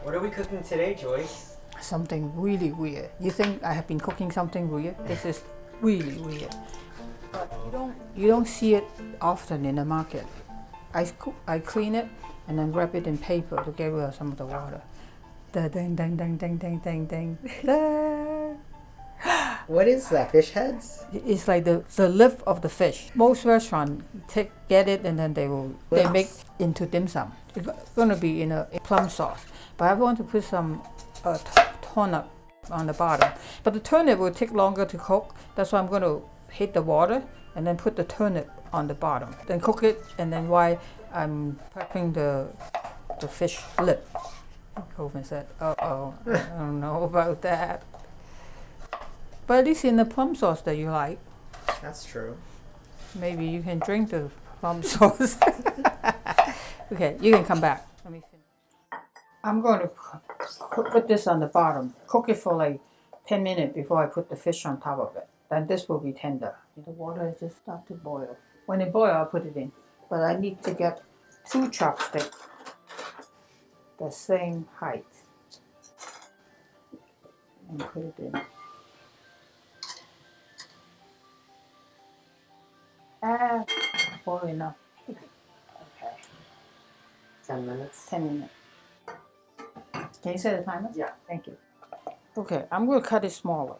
What are we cooking today, Joyce? Something really weird. You think I have been cooking something weird? This is really weird. But you don't see it often in the market. I clean it and then wrap it in paper to get rid of some of the water. Da ding ding ding ding ding ding ding. Da. What is that? Fish heads? It's like the lip of the fish. Most restaurants get it and then they make into dim sum. It's going to be in a plum sauce. But I want to put some turnip on the bottom. But the turnip will take longer to cook. That's why I'm going to heat the water and then put the turnip on the bottom. Then cook it, and then while I'm prepping the fish lip. Colvin said, uh-oh, I don't know about that. But at least in the plum sauce that you like. That's true. Maybe you can drink the plum sauce. Okay, you can come back. Let me finish. I'm going to put this on the bottom. Cook it for like 10 minutes before I put the fish on top of it. Then this will be tender. The water just start to boil. When it boils, I'll put it in. But I need to get 2 chopsticks the same height and put it in. Boil enough. Okay. 10 minutes. 10 minutes. Can you set the timer? Yeah. Thank you. Okay, I'm going to cut it smaller.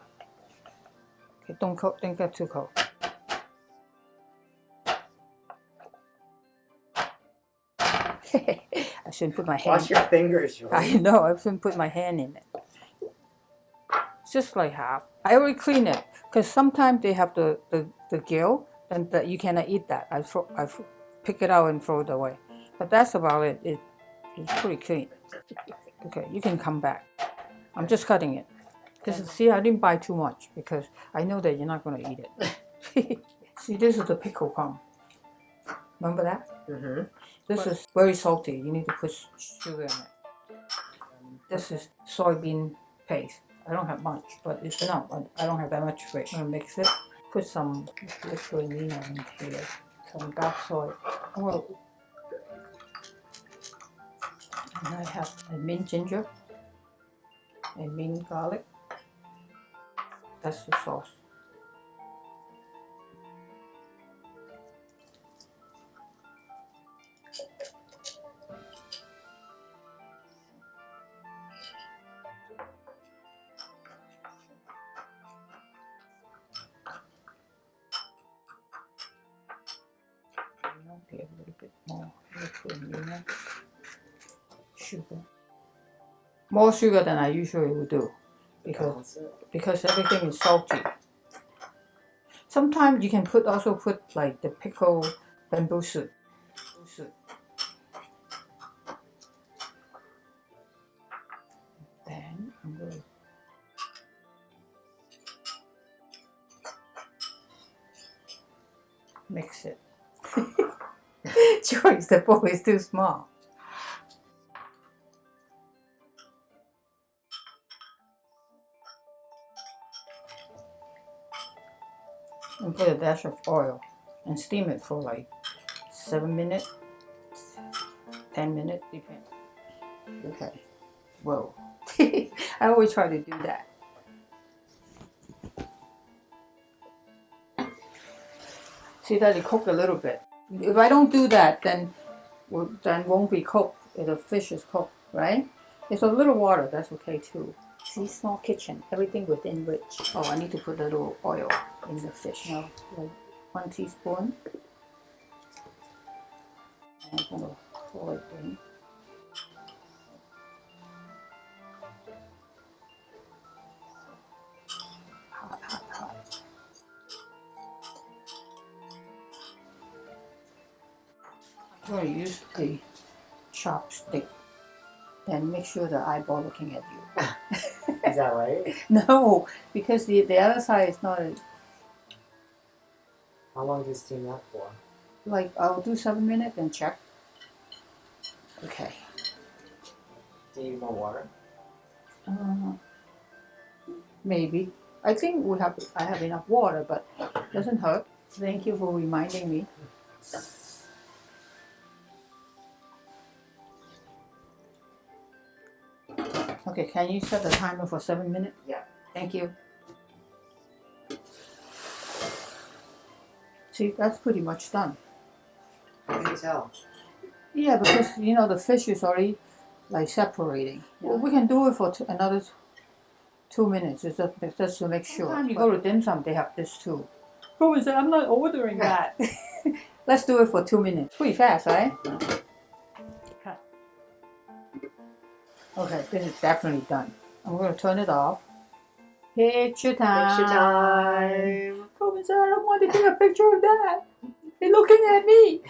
Okay, don't get too cold. I shouldn't put my hand. Wash your fingers, Joyce. I know, I shouldn't put my hand in it. It's just like half. I already clean it because sometimes they have the gill and you cannot eat that. I pick it out and throw it away. But that's about it. It's pretty clean. Okay, you can come back. I'm just cutting it. See, I didn't buy too much because I know that you're not going to eat it. See, this is the pickle palm. Remember that? Mm-hmm. This is very salty. You need to put sugar in it. This is soybean paste. I don't have much, but it's enough. I don't have that much fish. I'm going to mix it. Put some liquid in here. Some dark soy. Oh. And I have a mint ginger and mint garlic. That's the sauce. Okay, a little bit more liquid in there. Sugar. More sugar than I usually would do because everything is salty. Sometimes you can also put like the pickle bamboo shoot. Then I'm going to mix it. Joyce, the bowl is too small. And put a dash of oil and steam it for like 7 minutes, 10 minutes, depends. Okay. Whoa. I always try to do that. See that it cooked a little bit. If I don't do that, then won't be cooked. The fish is cooked, right? It's a little water, that's okay too. See, small kitchen, everything within reach. Oh, I need to put a little oil in the fish. Now, like 1 teaspoon. And I'm gonna pour it in. Hot, hot, hot. I'm going to use a chopstick. Then make sure the eyeball looking at you. Is that right? No, because the other side is not How long do you steam that for? like I'll do 7 minutes and check. Okay. Do you need more water? Maybe. I think I have enough water, but doesn't hurt. Thank you for reminding me. Okay, can you set the timer for 7 minutes? Yeah. Thank you. See, that's pretty much done. How can you tell? Yeah, because you know the fish is already like separating. Yeah. Well, we can do it for another 2 minutes, just to make sure. Sometimes you go to dim sum, they have this too. Who is it? I'm not ordering that. Let's do it for 2 minutes. Pretty fast, right? Cut. Okay, this is definitely done. I'm going to turn it off. Picture time. Picture time. Colvin said, I don't want to take a picture of that. They're looking at me.